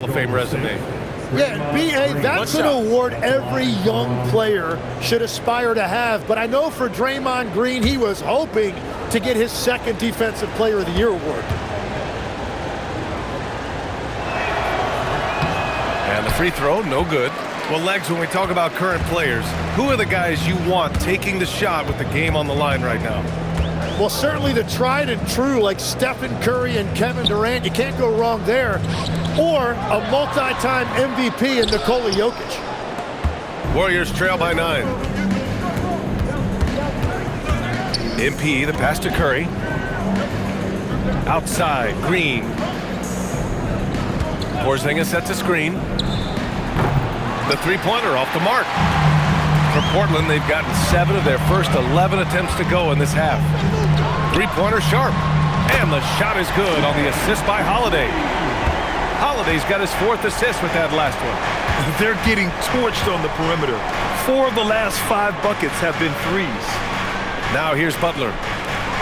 of Fame resume. Yeah, B.A., that's an award every young player should aspire to have. But I know for Draymond Green, he was hoping to get his second Defensive Player of the Year award. And the free throw, no good. Well, Legs, when we talk about current players, who are the guys you want taking the shot with the game on the line right now? Well, certainly the tried and true like Stephen Curry and Kevin Durant. You can't go wrong there. Or a multi-time MVP in Nikola Jokic. Warriors trail by 9. MP, the pass to Curry. Outside, Green. Porzingis sets a screen. The three-pointer off the mark. For Portland, they've gotten 7 of their first 11 attempts to go in this half. Three-pointer sharp. And the shot is good on the assist by Holiday. Holiday's got his 4th assist with that last one. They're getting torched on the perimeter. 4 of the last 5 buckets have been threes. Now here's Butler.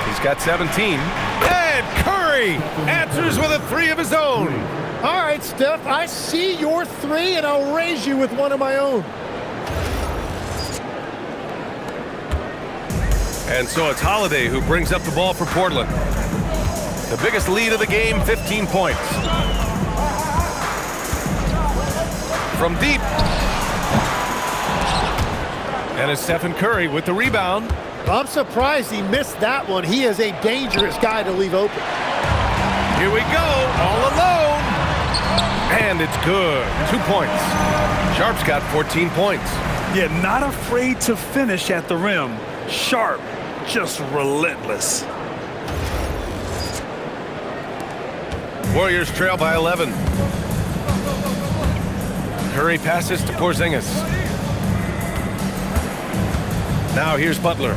He's got 17. And Curry answers with a 3 of his own. All right, Steph, I see your 3, and I'll raise you with one of my own. And so it's Holiday who brings up the ball for Portland. The biggest lead of the game, 15 points. From deep. And it's Stephen Curry with the rebound. I'm surprised he missed that one. He is a dangerous guy to leave open. Here we go, all alone. And it's good. 2 points. Sharp's got 14 points. Yeah, not afraid to finish at the rim. Sharp, just relentless. Warriors trail by 11. Curry passes to Porzingis. Now here's Butler.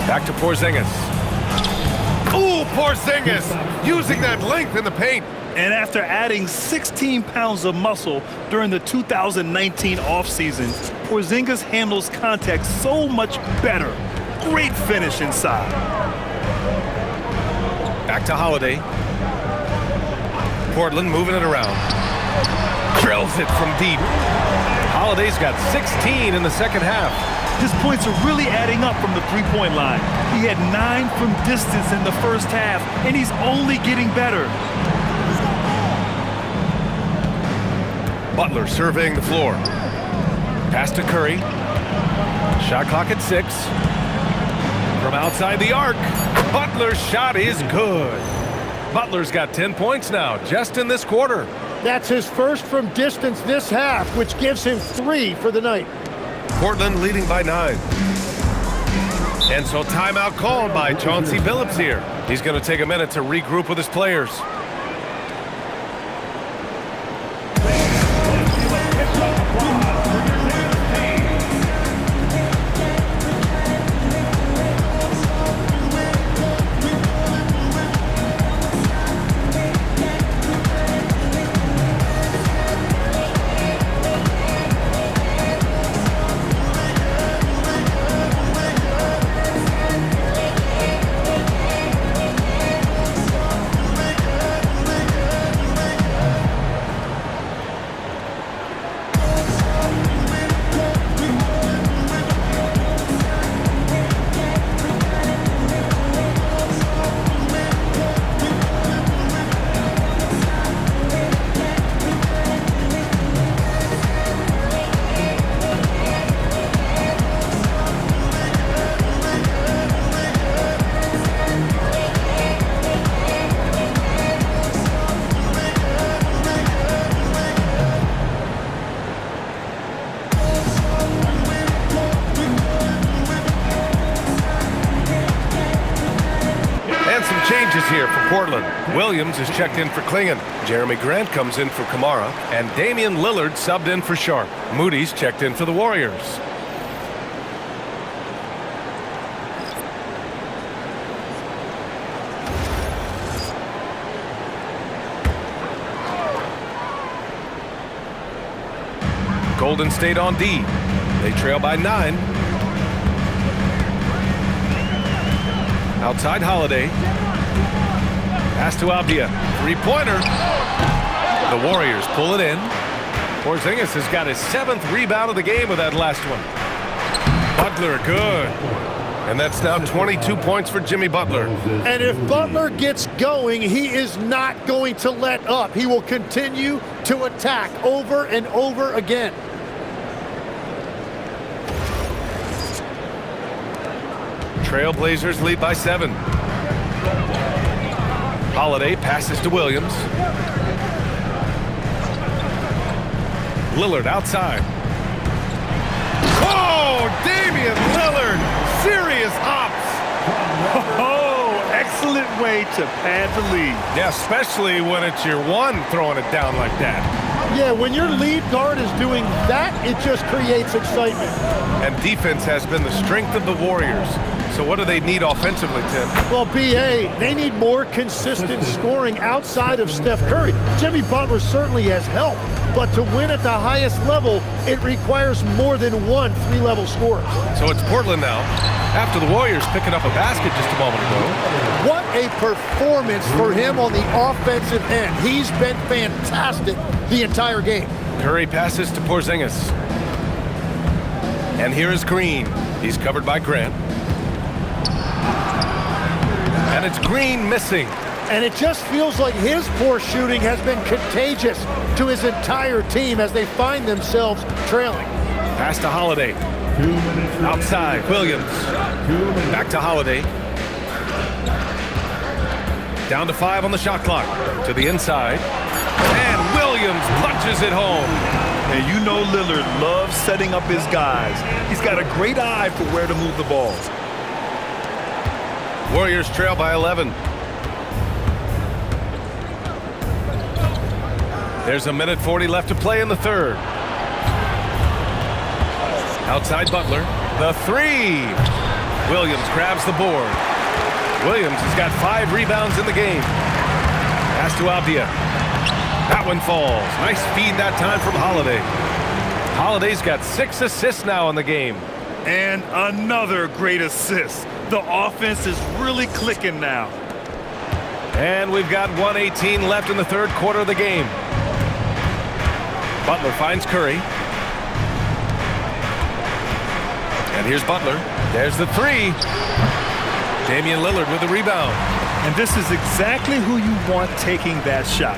Back to Porzingis. Ooh, Porzingis using that length in the paint. And after adding 16 pounds of muscle during the 2019 offseason, Porzingis handles contact so much better. Great finish inside. Back to Holiday. Portland moving it around. Drills it from deep. Holiday's got 16 in the second half. His points are really adding up from the three-point line. He had 9 from distance in the first half, and he's only getting better. Butler surveying the floor. Pass to Curry. Shot clock at 6. From outside the arc, Butler's shot is good. Butler's got 10 points now, just in this quarter. That's his first from distance this half, which gives him 3 for the night. Portland leading by 9. And so timeout called by Chauncey Billups here. He's going to take a minute to regroup with his players. Changes here for Portland. Williams is checked in for Klingon. Jeremy Grant comes in for Kamara. And Damian Lillard subbed in for Sharp. Moody's checked in for the Warriors. Golden State on D. They trail by 9. Outside Holiday. Pass to Avdia. Three-pointer. The Warriors pull it in. Porzingis has got his 7th rebound of the game with that last one. Butler, good. And that's now 22 points for Jimmy Butler. And if Butler gets going, he is not going to let up. He will continue to attack over and over again. Trailblazers lead by 7. Holiday passes to Williams. Lillard outside. Oh, Damian Lillard! Serious hops! Oh, excellent way to pad the lead. Yeah, especially when it's your one throwing it down like that. Yeah, when your lead guard is doing that, it just creates excitement. And defense has been the strength of the Warriors. So what do they need offensively, Tim? Well, B.A., they need more consistent scoring outside of Steph Curry. Jimmy Butler certainly has helped, but to win at the highest level, it requires more than one three-level scorer. So it's Portland now, after the Warriors picking up a basket just a moment ago. What a performance for him on the offensive end. He's been fantastic the entire game. Curry passes to Porzingis. And here is Green. He's covered by Grant. And it's Green missing. And it just feels like his poor shooting has been contagious to his entire team as they find themselves trailing. Pass to Holiday. Outside, Williams. Back to Holiday. Down to 5 on the shot clock. To the inside. And Williams punches it home. And you know Lillard loves setting up his guys. He's got a great eye for where to move the ball. Warriors trail by 11. There's a minute 40 left to play in the third. Outside Butler. The three. Williams grabs the board. Williams has got 5 rebounds in the game. Pass to Avdia. That one falls. Nice feed that time from Holiday. Holiday's got 6 assists now in the game. And another great assist. The offense is really clicking now. And we've got 1:18 left in the third quarter of the game. Butler finds Curry. And here's Butler. There's the three. Damian Lillard with the rebound. And this is exactly who you want taking that shot.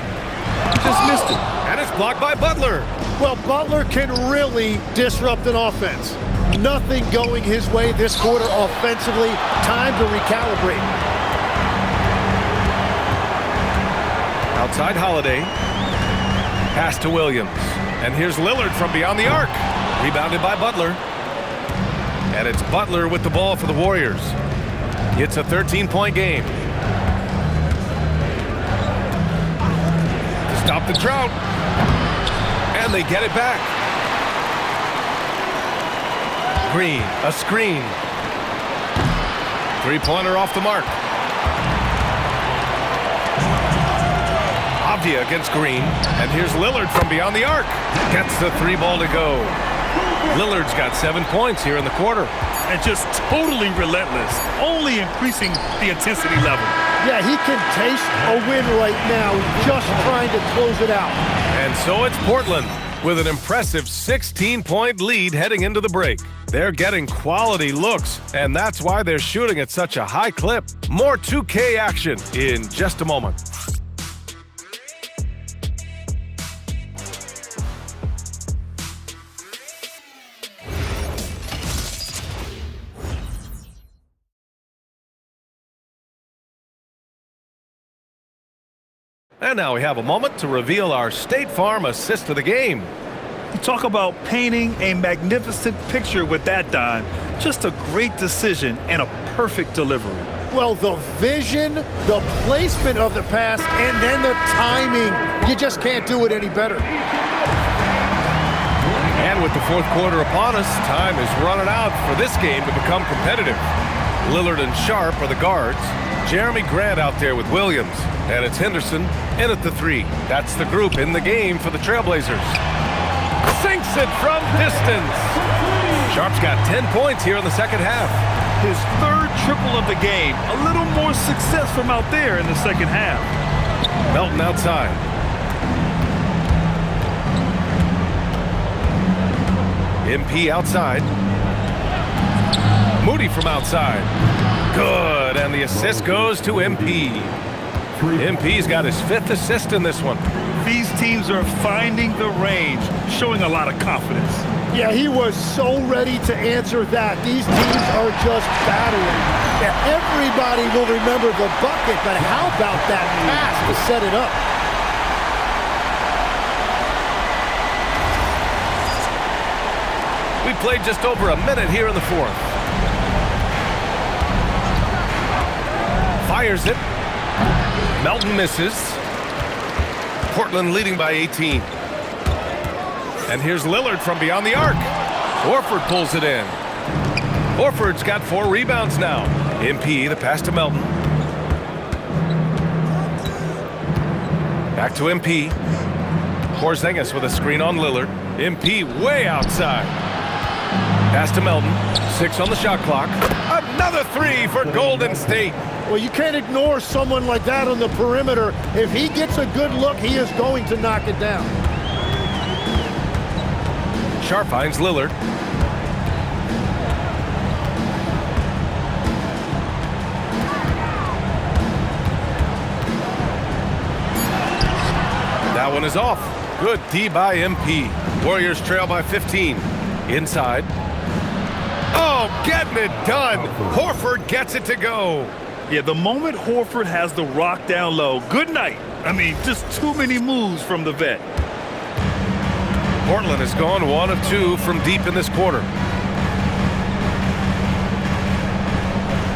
Just missed it. And it's blocked by Butler. Well, Butler can really disrupt an offense. Nothing going his way this quarter offensively. Time to recalibrate. Outside Holiday. Pass to Williams. And here's Lillard from beyond the arc. Rebounded by Butler. And it's Butler with the ball for the Warriors. It's a 13-point game. To stop the drought. And they get it back. Green, a screen. Three-pointer off the mark. Avdia against Green. And here's Lillard from beyond the arc. Gets the 3 ball to go. Lillard's got 7 points here in the quarter. And just totally relentless, only increasing the intensity level. Yeah, he can taste a win right now, just trying to close it out. And so it's Portland with an impressive 16-point lead heading into the break. They're getting quality looks, and that's why they're shooting at such a high clip. More 2K action in just a moment. And now we have a moment to reveal our State Farm assist of the game. You talk about painting a magnificent picture with that dime. Just a great decision and a perfect delivery. Well, the vision, the placement of the pass, and then the timing. You just can't do it any better. And with the fourth quarter upon us, time is running out for this game to become competitive. Lillard and Sharp are the guards. Jeremy Grant out there with Williams. And it's Henderson in at the 3. That's the group in the game for the Trailblazers. Sinks it from distance. Sharp's got 10 points here in the second half. His third triple staple of the game. A little more success from out there in the second half. Melton outside. MP outside. Moody from outside. Good, and the assist goes to MP. MP's got his 5th assist in this one. These teams are finding the range, showing a lot of confidence. Yeah, he was so ready to answer that. These teams are just battling. Yeah, everybody will remember the bucket, but how about that pass to set it up? We played just over a minute here in the 4th. Fires it. Melton misses. Portland leading by 18. And here's Lillard from beyond the arc. Horford pulls it in. Horford's got 4 rebounds now. MP, the pass to Melton. Back to MP. Porzingis with a screen on Lillard. MP way outside. Pass to Melton. 6 on the shot clock. Another 3 for Golden State. Well, you can't ignore someone like that on the perimeter. If he gets a good look, he is going to knock it down. Sharp finds Lillard. That one is off. Good D by MP. Warriors trail by 15. Inside. Oh, getting it done. Horford gets it to go. Yeah, the moment Horford has the rock down low, good night. I mean, just too many moves from the vet. Portland has gone 1 of 2 from deep in this quarter.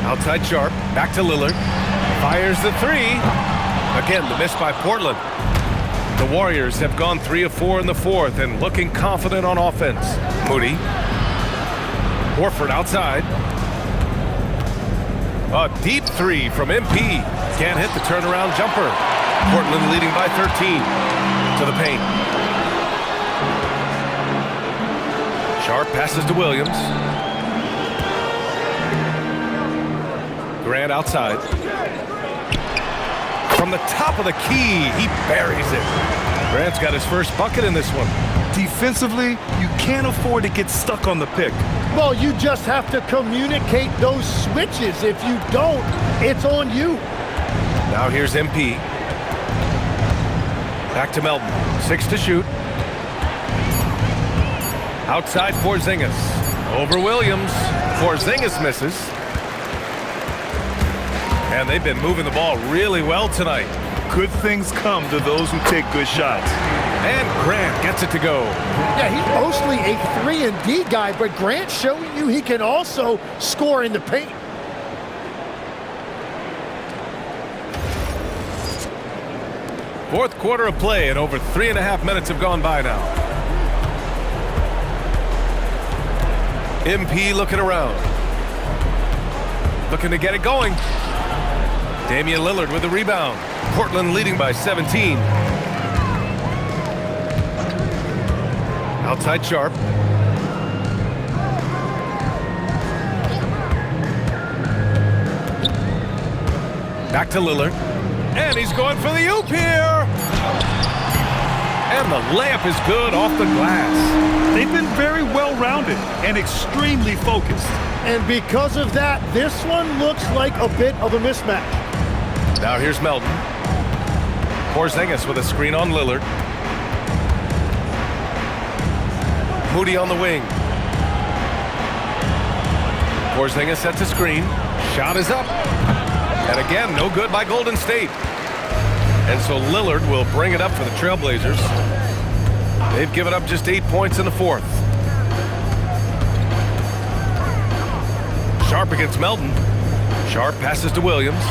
Outside Sharp, back to Lillard. Fires the 3. Again, the miss by Portland. The Warriors have gone 3 of 4 in the 4th and looking confident on offense. Moody. Horford outside. A deep 3 from MP. Can't hit the turnaround jumper. Portland leading by 13. To the paint. Sharp passes to Williams. Grant outside. From the top of the key, he buries it. Grant's got his first bucket in this one. Defensively, you can't afford to get stuck on the pick. Well, you just have to communicate those switches. If you don't, it's on you. Now here's MP. Back to Melton. 6 to shoot. Outside Porzingis. Over Williams. Porzingis misses. And they've been moving the ball really well tonight. Good things come to those who take good shots. And Grant gets it to go. Yeah, he's mostly a 3 and D guy, but Grant's showing you he can also score in the paint. Fourth quarter of play, and over 3.5 minutes have gone by now. MP looking around. Looking to get it going. Damian Lillard with the rebound. Portland leading by 17. Outside Sharp. Back to Lillard. And he's going for the oop here. And the layup is good off the glass. They've been very well-rounded and extremely focused. And because of that, this one looks like a bit of a mismatch. Now here's Melton. Porzingis with a screen on Lillard. Moody on the wing. Porzingis sets a screen. Shot is up. And again, no good by Golden State. And so Lillard will bring it up for the Trailblazers. They've given up just 8 points in the 4th. Sharp against Melton. Sharp passes to Williams.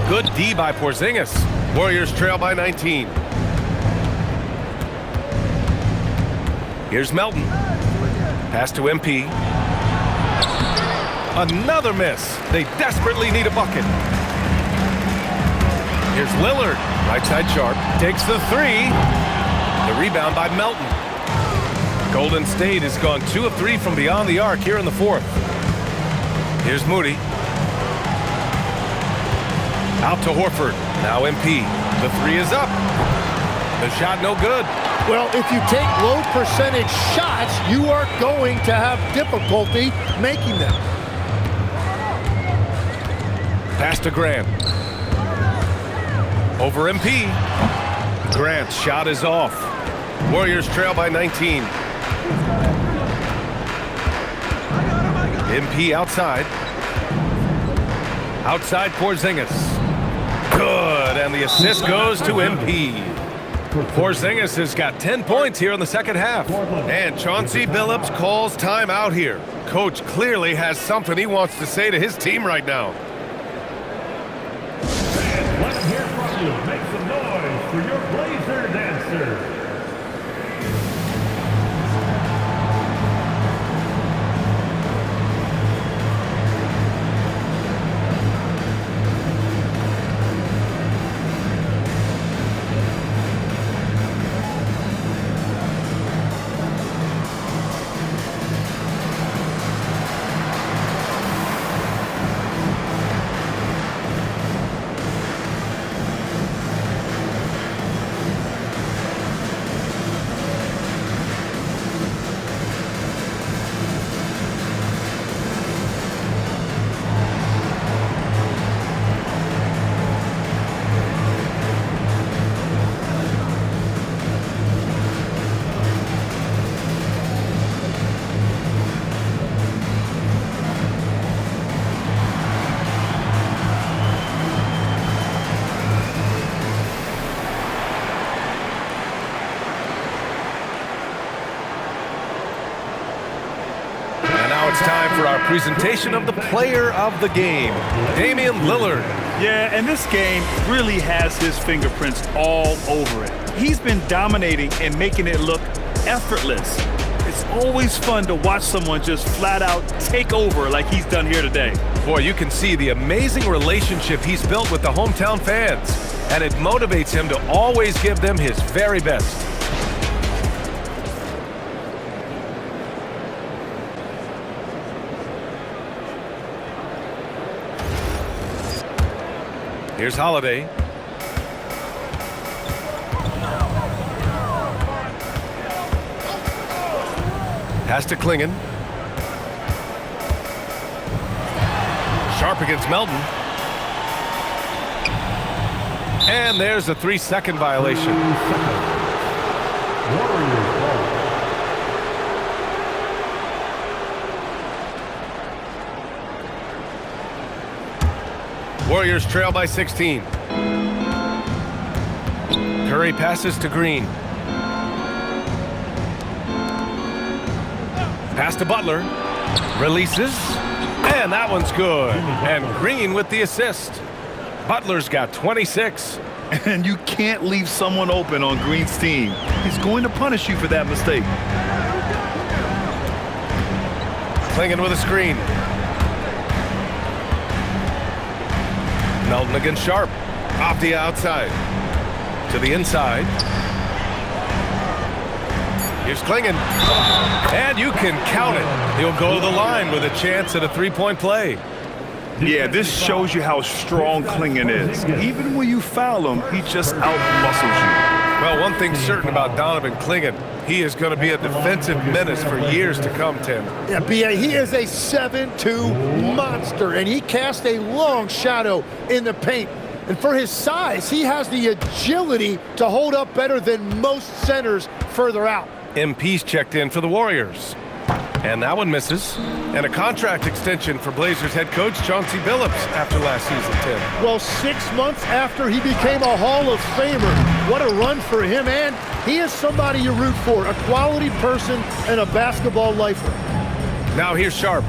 Good D by Porzingis. Warriors trail by 19. Here's Melton. Pass to MP. Another miss. They desperately need a bucket. Here's Lillard. Right side Sharp. Takes the 3. The rebound by Melton. Golden State has gone 2 of 3 from beyond the arc here in the 4th. Here's Moody. Out to Horford. Now MP. The three is up. The shot no good. Well, if you take low percentage shots, you are going to have difficulty making them. Pass to Grant. Over MP. Grant's shot is off. Warriors trail by 19. MP outside. Outside Porzingis. Good, and the assist goes to MP. Porzingis has got 10 points here in the second half. And Chauncey Billups calls timeout here. Coach clearly has something he wants to say to his team right now. Let's hear from you. Make some noise for your Blazer dancer. It's time for our presentation of the player of the game, Damian Lillard. Yeah, and this game really has his fingerprints all over it. He's been dominating and making it look effortless. It's always fun to watch someone just flat out take over like he's done here today. Boy, you can see the amazing relationship he's built with the hometown fans, and it motivates him to always give them his very best. Here's Holiday. Pass to Klingon. Sharp against Melton. And there's a 3-second violation. Warriors trail by 16. Curry passes to Green. Pass to Butler. Releases. And that one's good. And Green with the assist. Butler's got 26. And you can't leave someone open on Green's team. He's going to punish you for that mistake. Klingon with a screen. Melton against Sharp. Off the outside. To the inside. Here's Klingon. And you can count it. He'll go to the line with a chance at a three-point play. Yeah, this shows you how strong Klingon is. Even when you foul him, he just out-muscles you. Well, one thing's certain about Donovan Klingon. He is going to be a defensive menace for years to come, Tim. Yeah, B.A., he is a 7'2" monster, and he casts a long shadow in the paint. And for his size, he has the agility to hold up better than most centers further out. MP's checked in for the Warriors. And that one misses. And a contract extension for Blazers head coach Chauncey Billups after last season, Tim. Well, 6 months after he became a Hall of Famer, what a run for him. And he is somebody you root for, a quality person and a basketball lifer. Now here's Sharp.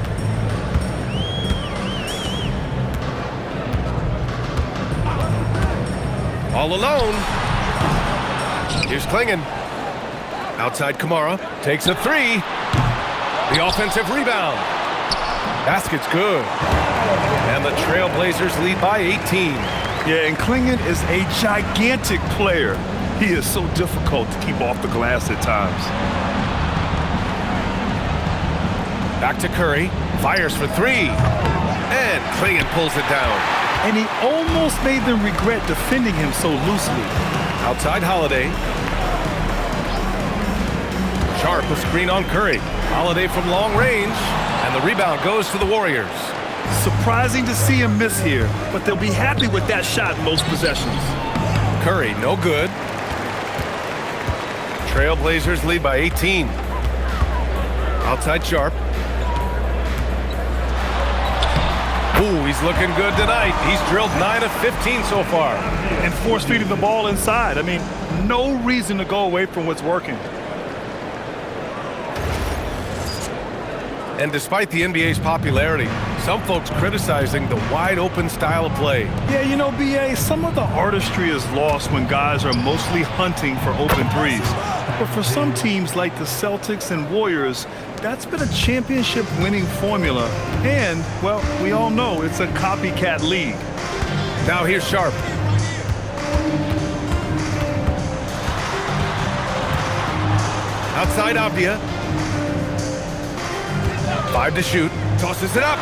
All alone. Here's Klingon. Outside Kamara. Takes a three. The offensive rebound. Basket's good. And the Trailblazers lead by 18. Yeah, and Klingon is a gigantic player. He is so difficult to keep off the glass at times. Back to Curry. Fires for three. And Klingon pulls it down. and he almost made them regret defending him so loosely. Outside Holiday. Sharp, a screen on Curry. Holiday from long range, and the rebound goes to the Warriors. Surprising to see him miss here, but they'll be happy with that shot most possessions. Curry, no good. Trailblazers lead by 18. Outside Sharp. Ooh, he's looking good tonight. He's drilled 9 of 15 so far. And force-feeding the ball inside. I mean, no reason to go away from what's working. And despite the NBA's popularity, some folks criticizing the wide-open style of play. Yeah, you know, B.A., some of the artistry is lost when guys are mostly hunting for open threes. But for some teams like the Celtics and Warriors, that's been a championship-winning formula. And, well, we all know it's a copycat league. Now here's Sharp. Outside Avdia. 5 to shoot. Tosses it up.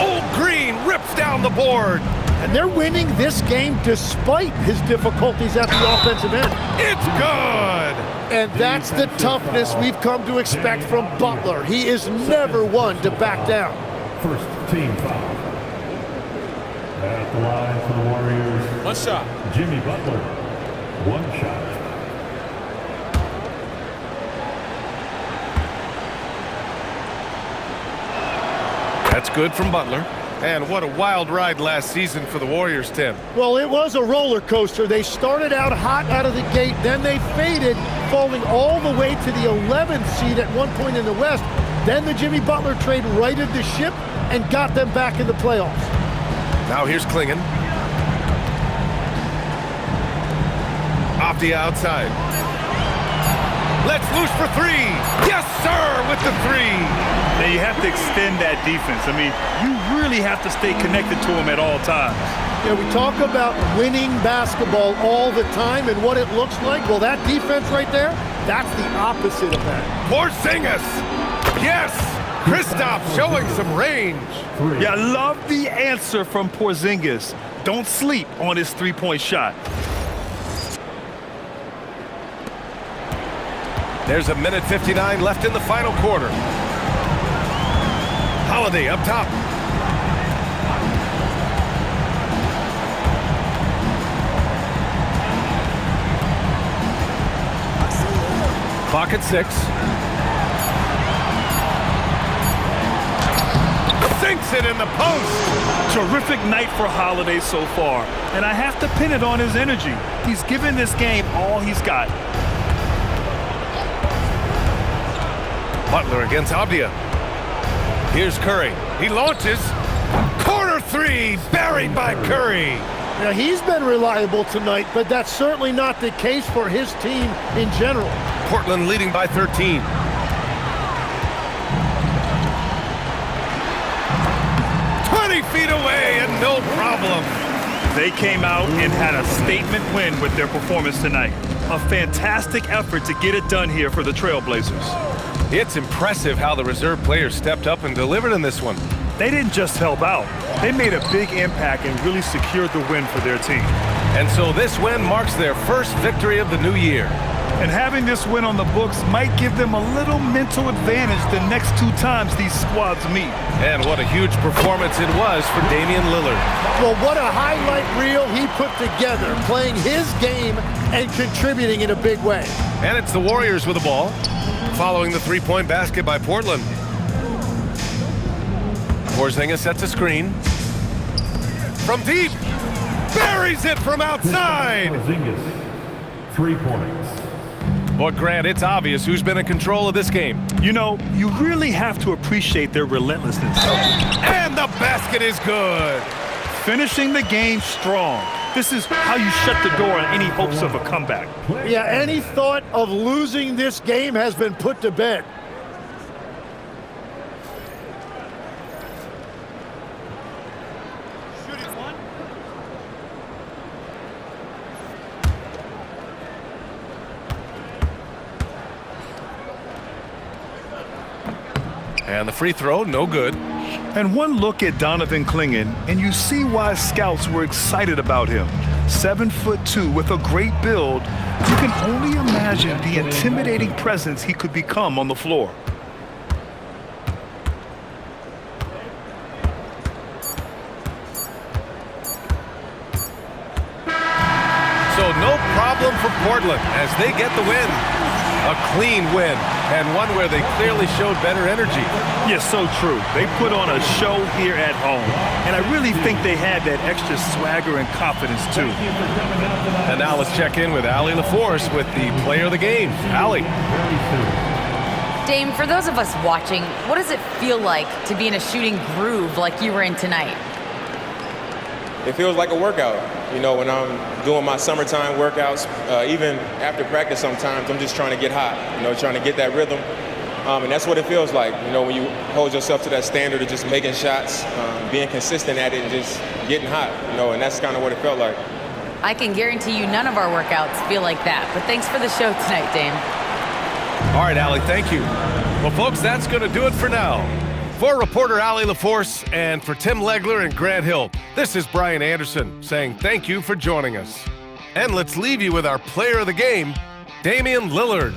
Old Green rips down the board. And they're winning this game despite his difficulties at the offensive end. It's good. And that's the toughness we've come to expect from Butler. He is never one to back down. First team foul. At the line for the Warriors. One shot. Jimmy Butler. One shot. That's good from Butler. And what a wild ride last season for the Warriors, Tim. Well, it was a roller coaster. They started out hot out of the gate, then they faded, falling all the way to the 11th seed at one point in the West. Then the Jimmy Butler trade righted the ship and got them back in the playoffs. Now here's Klingon. Avdia outside. Let's loose for 3. Yes, sir, with the 3. Now, you have to extend that defense. I mean, you really have to stay connected to him at all times. Yeah, we talk about winning basketball all the time and what it looks like. Well, that defense right there, that's the opposite of that. Porzingis. Yes. Kristaps showing some range. Yeah, I love the answer from Porzingis. Don't sleep on his three-point shot. There's 1:59 left in the final quarter. Holiday up top. Clock at 6. Sinks it in the post. Terrific night for Holiday so far. And I have to pin it on his energy. He's given this game all he's got. Butler against Avdia. Here's Curry. He launches. Corner 3, buried by Curry. Now, he's been reliable tonight, but that's certainly not the case for his team in general. Portland leading by 13. Feet away and no problem. They came out and had a statement win with their performance tonight. A fantastic effort to get it done here for the Trailblazers. It's impressive how the reserve players stepped up and delivered in this one. They didn't just help out. They made a big impact and really secured the win for their team. And so this win marks their first victory of the new year. And having this win on the books might give them a little mental advantage the next 2 times these squads meet. And what a huge performance it was for Damian Lillard. Well, what a highlight reel he put together, playing his game and contributing in a big way. And it's the Warriors with the ball, following the three-point basket by Portland. Porzingis sets a screen. From deep, buries it from outside. Porzingis, 3 points. But Grant, it's obvious who's been in control of this game. You know, you really have to appreciate their relentlessness. And the basket is good. Finishing the game strong. This is how you shut the door on any hopes of a comeback. Yeah, any thought of losing this game has been put to bed. And the free throw, no good. And one look at Donovan Clingan, and you see why scouts were excited about him. 7'2" with a great build. You can only imagine the intimidating presence he could become on the floor. So no problem for Portland as they get the win. A clean win, and one where they clearly showed better energy. Yes, so true. They put on a show here at home, and I really think they had that extra swagger and confidence, too. And now let's check in with Allie LaForce with the player of the game. Allie. Dame, for those of us watching, what does it feel like to be in a shooting groove like you were in tonight? It feels like a workout. You know, when I'm doing my summertime workouts, even after practice sometimes, I'm just trying to get hot, you know, trying to get that rhythm. And that's what it feels like, you know, when you hold yourself to that standard of just making shots, being consistent at it and just getting hot, you know, and that's kind of what it felt like. I can guarantee you none of our workouts feel like that, but thanks for the show tonight, Dame. All right, Allie, thank you. Well, folks, that's going to do it for now. For reporter Allie LaForce and for Tim Legler and Grant Hill, this is Brian Anderson saying thank you for joining us. And let's leave you with our player of the game, Damian Lillard.